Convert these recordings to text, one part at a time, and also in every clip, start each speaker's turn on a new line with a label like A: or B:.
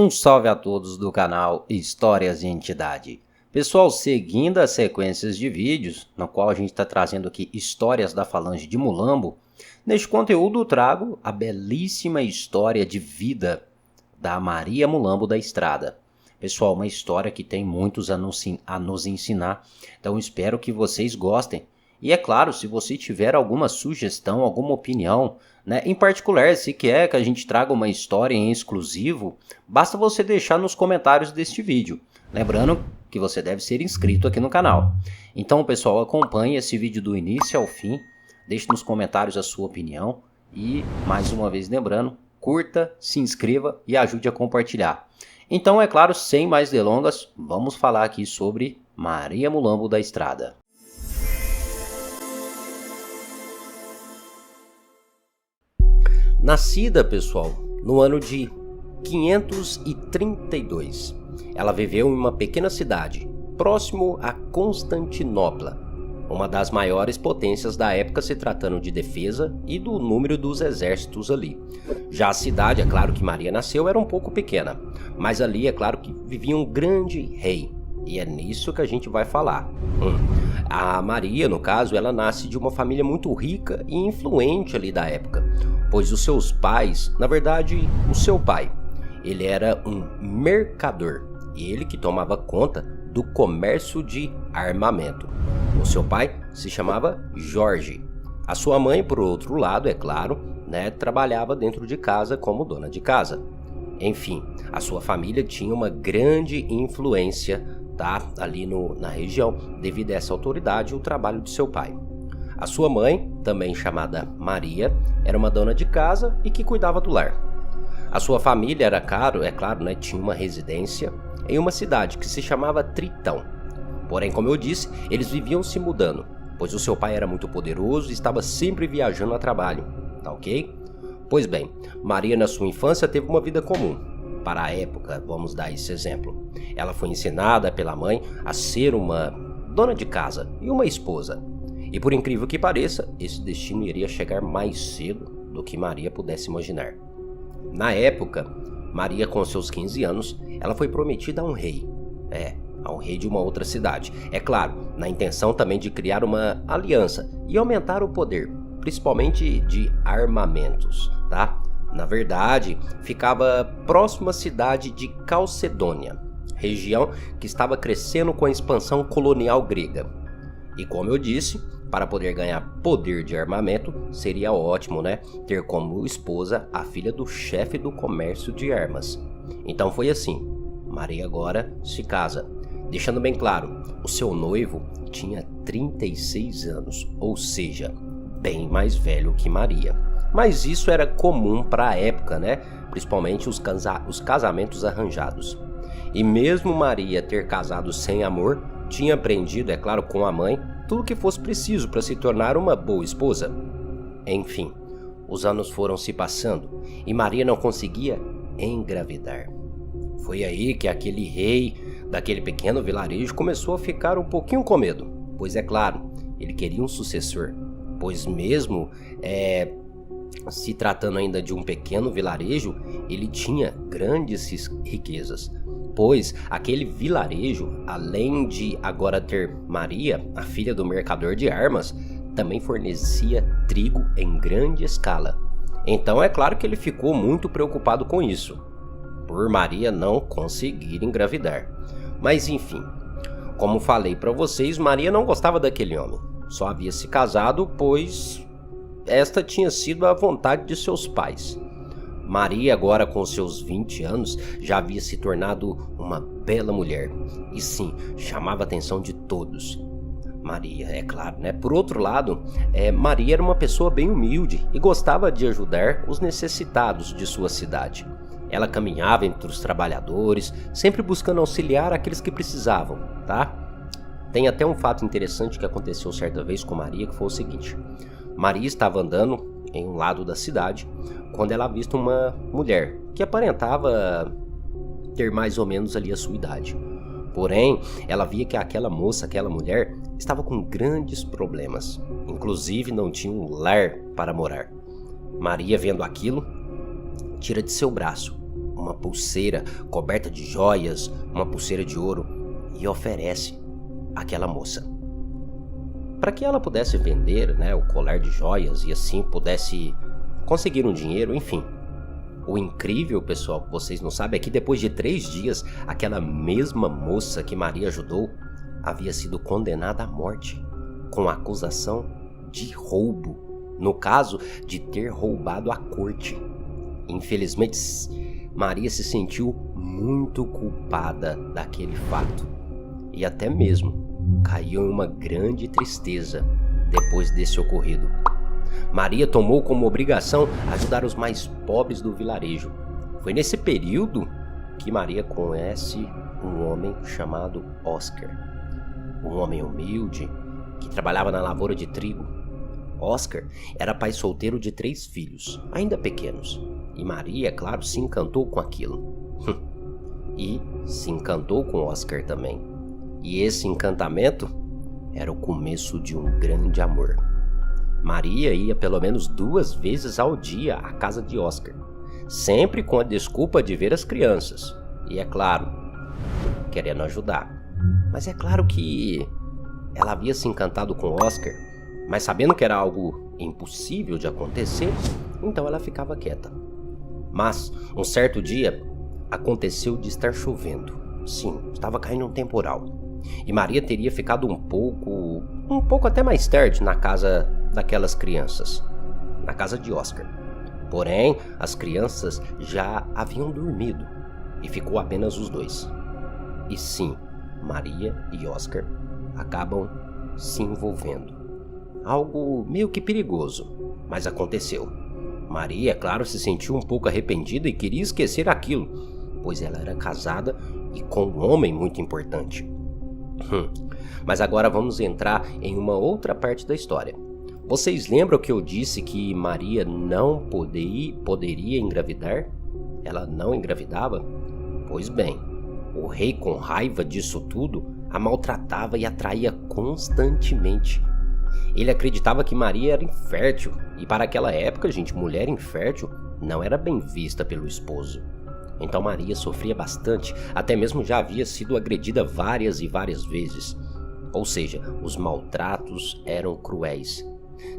A: Um salve a todos do canal Histórias de Entidade. Pessoal, seguindo as sequências de vídeos, na qual a gente está trazendo aqui histórias da Falange de Mulambo, neste conteúdo trago a belíssima história de vida da Maria Mulambo da Estrada. Pessoal, uma história que tem muitos a nos ensinar, então espero que vocês gostem. E é claro, se você tiver alguma sugestão, alguma opinião, em particular, se quer que a gente traga uma história em exclusivo, basta você deixar nos comentários deste vídeo. Lembrando que você deve ser inscrito aqui no canal. Então, pessoal, acompanhe esse vídeo do início ao fim, deixe nos comentários a sua opinião e, mais uma vez lembrando, curta, se inscreva e ajude a compartilhar. Então, é claro, sem mais delongas, vamos falar aqui sobre Maria Mulambo da Estrada. Nascida, pessoal, no ano de 532, ela viveu em uma pequena cidade, próximo a Constantinopla, uma das maiores potências da época se tratando de defesa e do número dos exércitos ali. Já a cidade, é claro que Maria nasceu, era um pouco pequena, mas ali é claro que vivia um grande rei, e é nisso que a gente vai falar. A Maria, no caso, ela nasce de uma família muito rica e influente ali da época, pois os seus pais, na verdade, o seu pai, ele era um mercador, ele que tomava conta do comércio de armamento. O seu pai se chamava Jorge. A sua mãe, por outro lado, é claro, trabalhava dentro de casa como dona de casa. Enfim, a sua família tinha uma grande influência, ali na região, devido a essa autoridade e o trabalho de seu pai. A sua mãe, também chamada Maria, era uma dona de casa e que cuidava do lar. A sua família era claro, tinha uma residência em uma cidade que se chamava Tritão. Porém, como eu disse, eles viviam se mudando, pois o seu pai era muito poderoso e estava sempre viajando a trabalho, ok? Pois bem, Maria na sua infância teve uma vida comum. Para a época, vamos dar esse exemplo. Ela foi ensinada pela mãe a ser uma dona de casa e uma esposa. E por incrível que pareça, esse destino iria chegar mais cedo do que Maria pudesse imaginar. Na época, Maria com seus 15 anos, ela foi prometida a um rei. A um rei de uma outra cidade. É claro, na intenção também de criar uma aliança e aumentar o poder, principalmente de armamentos, Na verdade, ficava próximo à cidade de Calcedônia, região que estava crescendo com a expansão colonial grega. E como eu disse, para poder ganhar poder de armamento, seria ótimo, ter como esposa a filha do chefe do comércio de armas. Então foi assim, Maria agora se casa, deixando bem claro, o seu noivo tinha 36 anos, ou seja, bem mais velho que Maria. Mas isso era comum para a época, principalmente os casamentos arranjados. E mesmo Maria ter casado sem amor, tinha aprendido, com a mãe, tudo o que fosse preciso para se tornar uma boa esposa. Enfim, os anos foram se passando e Maria não conseguia engravidar. Foi aí que aquele rei daquele pequeno vilarejo começou a ficar um pouquinho com medo, pois ele queria um sucessor, pois mesmo se tratando ainda de um pequeno vilarejo, ele tinha grandes riquezas. Pois aquele vilarejo, além de agora ter Maria, a filha do mercador de armas, também fornecia trigo em grande escala. Então é claro que ele ficou muito preocupado com isso, por Maria não conseguir engravidar. Mas enfim, como falei para vocês, Maria não gostava daquele homem. Só havia se casado, pois esta tinha sido a vontade de seus pais. Maria, agora com seus 20 anos, já havia se tornado uma bela mulher. E sim, chamava a atenção de todos. Maria, é claro, Por outro lado, Maria era uma pessoa bem humilde e gostava de ajudar os necessitados de sua cidade. Ela caminhava entre os trabalhadores, sempre buscando auxiliar aqueles que precisavam, Tem até um fato interessante que aconteceu certa vez com Maria, que foi o seguinte. Maria estava andando em um lado da cidade, quando ela avista uma mulher que aparentava ter mais ou menos ali a sua idade. Porém, ela via que aquela mulher, estava com grandes problemas. Inclusive, não tinha um lar para morar. Maria, vendo aquilo, tira de seu braço uma pulseira coberta de joias, uma pulseira de ouro, e oferece àquela moça para que ela pudesse vender, o colar de joias e assim pudesse conseguir um dinheiro, enfim. O incrível, pessoal, que vocês não sabem, é que depois de 3 dias, aquela mesma moça que Maria ajudou havia sido condenada à morte, com a acusação de roubo, no caso de ter roubado a corte. Infelizmente, Maria se sentiu muito culpada daquele fato e até mesmo caiu em uma grande tristeza depois desse ocorrido. Maria tomou como obrigação ajudar os mais pobres do vilarejo. Foi nesse período que Maria conhece um homem chamado Oscar. Um homem humilde que trabalhava na lavoura de trigo. Oscar era pai solteiro de 3 filhos, ainda pequenos. E Maria, é claro, se encantou com aquilo. E se encantou com Oscar também. E esse encantamento era o começo de um grande amor. Maria ia pelo menos 2 vezes ao dia à casa de Oscar, sempre com a desculpa de ver as crianças. E é claro, querendo ajudar. Mas é claro que ela havia se encantado com Oscar, mas sabendo que era algo impossível de acontecer, então ela ficava quieta. Mas, um certo dia, aconteceu de estar chovendo. Sim, estava caindo um temporal. E Maria teria ficado um pouco até mais tarde na casa daquelas crianças, na casa de Oscar. Porém, as crianças já haviam dormido e ficou apenas os 2. E sim, Maria e Oscar acabam se envolvendo. Algo meio que perigoso, mas aconteceu. Maria, é claro, se sentiu um pouco arrependida e queria esquecer aquilo, pois ela era casada e com um homem muito importante. Mas agora vamos entrar em uma outra parte da história. Vocês lembram que eu disse que Maria não poderia engravidar? Ela não engravidava? Pois bem, o rei, com raiva disso tudo, a maltratava e a traía constantemente. Ele acreditava que Maria era infértil, e para aquela época, gente, mulher infértil não era bem vista pelo esposo. Então Maria sofria bastante, até mesmo já havia sido agredida várias e várias vezes. Ou seja, os maltratos eram cruéis.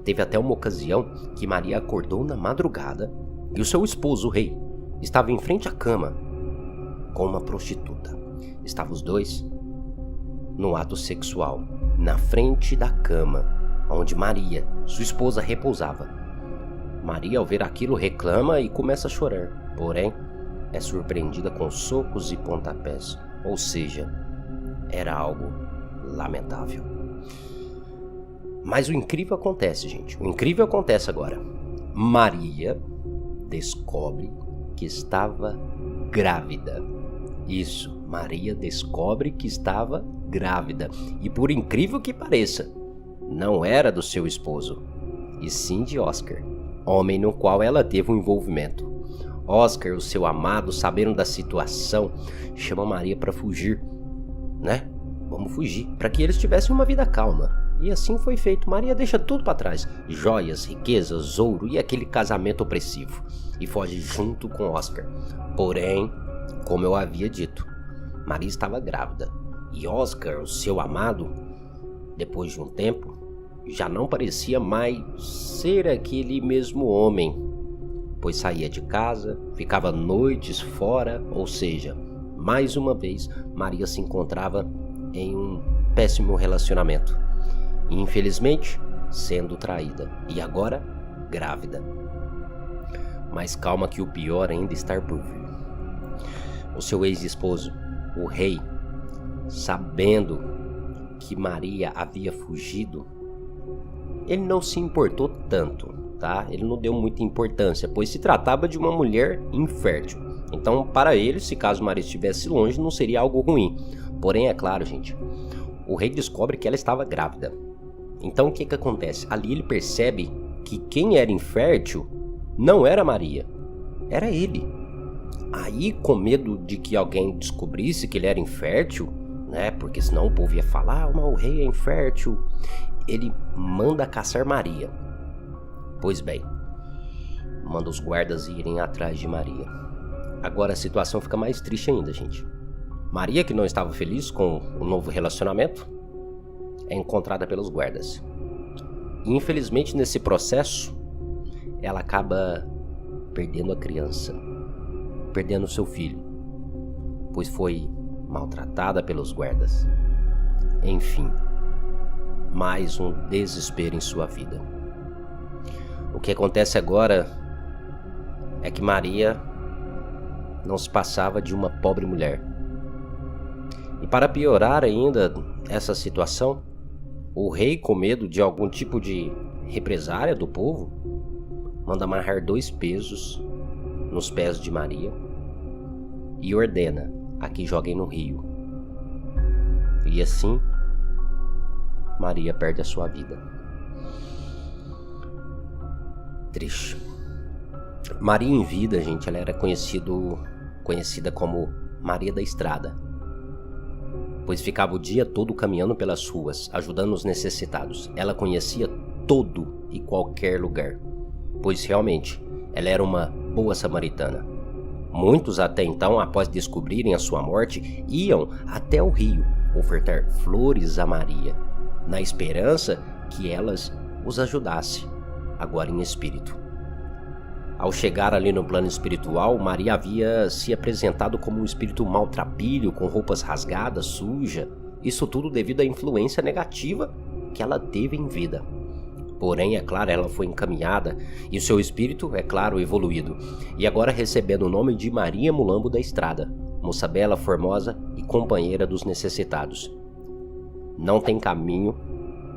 A: Teve até uma ocasião que Maria acordou na madrugada e o seu esposo, o rei, estava em frente à cama com uma prostituta. Estavam os dois no ato sexual, na frente da cama, onde Maria, sua esposa, repousava. Maria, ao ver aquilo, reclama e começa a chorar. Porém, é surpreendida com socos e pontapés. Ou seja, era algo lamentável. Mas o incrível acontece, gente. O incrível acontece agora. Maria descobre que estava grávida. Isso, Maria descobre que estava grávida. E por incrível que pareça, não era do seu esposo, e sim de Oscar, homem no qual ela teve um envolvimento. Oscar, o seu amado, sabendo da situação, chama Maria para fugir, Vamos fugir, para que eles tivessem uma vida calma. E assim foi feito. Maria deixa tudo para trás, joias, riquezas, ouro e aquele casamento opressivo, e foge junto com Oscar. Porém, como eu havia dito, Maria estava grávida, e Oscar, o seu amado, depois de um tempo, já não parecia mais ser aquele mesmo homem, pois saía de casa, ficava noites fora, ou seja, mais uma vez, Maria se encontrava em um péssimo relacionamento. E, infelizmente, sendo traída. E agora, grávida. Mas calma que o pior ainda está por vir. O seu ex-esposo, o rei, sabendo que Maria havia fugido, ele não se importou tanto, tá? Ele não deu muita importância, pois se tratava de uma mulher infértil. Então, para ele, se caso Maria estivesse longe, não seria algo ruim. Porém, é claro, gente, o rei descobre que ela estava grávida. Então, o que acontece? Ali ele percebe que quem era infértil não era Maria, era ele. Aí, com medo de que alguém descobrisse que ele era infértil, porque senão o povo ia falar, mas o rei é infértil, ele manda caçar Maria. Pois bem, manda os guardas irem atrás de Maria. Agora a situação fica mais triste ainda, gente. Maria, que não estava feliz com o novo relacionamento, é encontrada pelos guardas. E infelizmente nesse processo, ela acaba perdendo a criança, perdendo seu filho, pois foi maltratada pelos guardas. Enfim, mais um desespero em sua vida. O que acontece agora é que Maria não se passava de uma pobre mulher. E para piorar ainda essa situação, o rei, com medo de algum tipo de represária do povo, manda amarrar 2 pesos nos pés de Maria e ordena a que joguem no rio. E assim, Maria perde a sua vida. Triste. Maria em vida, gente, ela era conhecida como Maria da Estrada, pois ficava o dia todo caminhando pelas ruas, ajudando os necessitados. Ela conhecia todo e qualquer lugar, pois realmente ela era uma boa samaritana. Muitos até então, após descobrirem a sua morte, iam até o rio ofertar flores a Maria, na esperança que elas os ajudassem, agora em espírito. Ao chegar ali no plano espiritual, Maria havia se apresentado como um espírito maltrapilho, com roupas rasgadas, suja. Isso tudo devido à influência negativa que ela teve em vida. Porém, é claro, ela foi encaminhada e o seu espírito, é claro, evoluído. E agora recebendo o nome de Maria Mulambo da Estrada, moça bela, formosa e companheira dos necessitados. Não tem caminho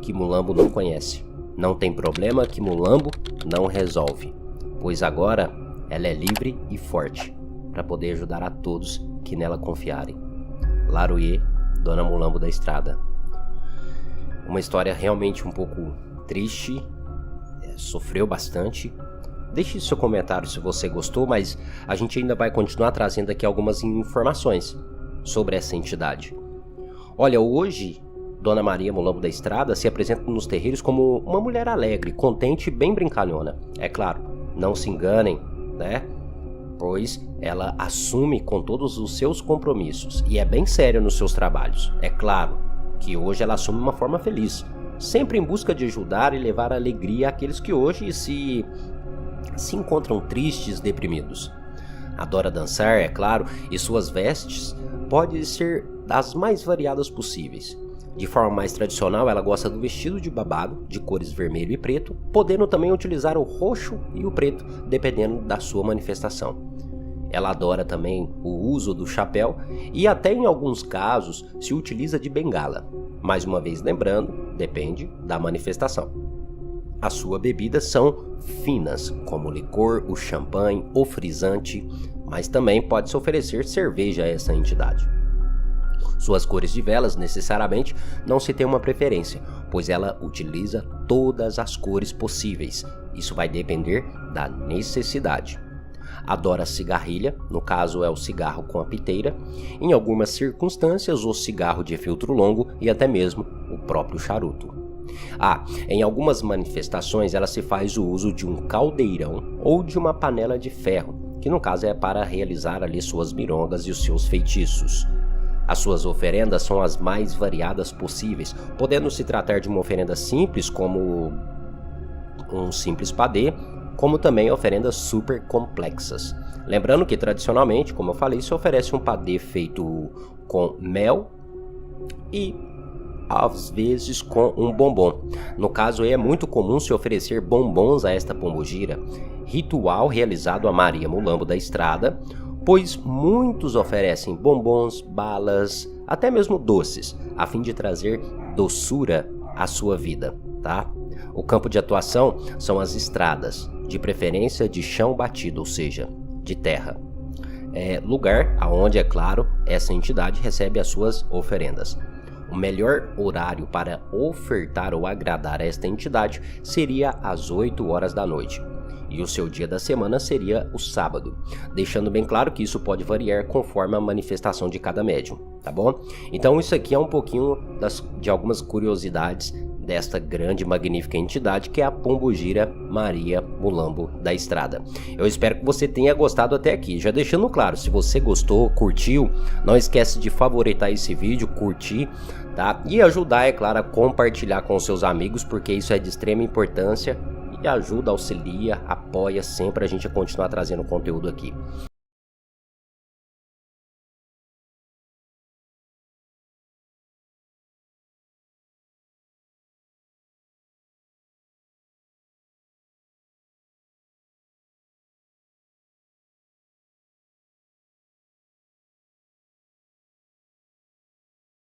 A: que Mulambo não conhece. Não tem problema que Mulambo não resolve, pois agora ela é livre e forte para poder ajudar a todos que nela confiarem. Laroye, Dona Mulambo da Estrada. Uma história realmente um pouco triste, sofreu bastante. Deixe seu comentário se você gostou, mas a gente ainda vai continuar trazendo aqui algumas informações sobre essa entidade. Olha, hoje Dona Maria Mulambo da Estrada se apresenta nos terreiros como uma mulher alegre, contente e bem brincalhona. É claro, não se enganem, né? Pois ela assume com todos os seus compromissos e é bem séria nos seus trabalhos. É claro que hoje ela assume uma forma feliz, sempre em busca de ajudar e levar alegria àqueles que hoje se encontram tristes, deprimidos. Adora dançar, é claro, e suas vestes podem ser das mais variadas possíveis. De forma mais tradicional, ela gosta do vestido de babado, de cores vermelho e preto, podendo também utilizar o roxo e o preto, dependendo da sua manifestação. Ela adora também o uso do chapéu e até em alguns casos se utiliza de bengala. Mais uma vez lembrando, depende da manifestação. As suas bebidas são finas, como o licor, o champanhe, o frisante, mas também pode-se oferecer cerveja a essa entidade. Suas cores de velas, necessariamente, não se tem uma preferência, pois ela utiliza todas as cores possíveis. Isso vai depender da necessidade. Adora cigarrilha, no caso é o cigarro com a piteira, em algumas circunstâncias o cigarro de filtro longo e até mesmo o próprio charuto. Em algumas manifestações ela se faz o uso de um caldeirão ou de uma panela de ferro, que no caso é para realizar ali suas mirongas e os seus feitiços. As suas oferendas são as mais variadas possíveis, podendo se tratar de uma oferenda simples, como um simples padê, como também oferendas super complexas. Lembrando que tradicionalmente, como eu falei, se oferece um padê feito com mel e às vezes com um bombom. No caso é muito comum se oferecer bombons a esta pombogira, ritual realizado a Maria Mulambo da Estrada, pois muitos oferecem bombons, balas, até mesmo doces, a fim de trazer doçura à sua vida, tá? O campo de atuação são as estradas, de preferência de chão batido, ou seja, de terra. Lugar aonde, é claro, essa entidade recebe as suas oferendas. O melhor horário para ofertar ou agradar a esta entidade seria às 8 horas da noite. E o seu dia da semana seria o sábado, deixando bem claro que isso pode variar conforme a manifestação de cada médium, tá bom? Então isso aqui é um pouquinho de algumas curiosidades desta grande e magnífica entidade que é a Pombogira Maria Mulambo da Estrada. Eu espero que você tenha gostado até aqui. Já deixando claro, se você gostou, curtiu, não esquece de favoritar esse vídeo, curtir, tá? E ajudar, é claro, a compartilhar com seus amigos, porque isso é de extrema importância e ajuda, auxilia, apoia sempre a gente a continuar trazendo conteúdo aqui.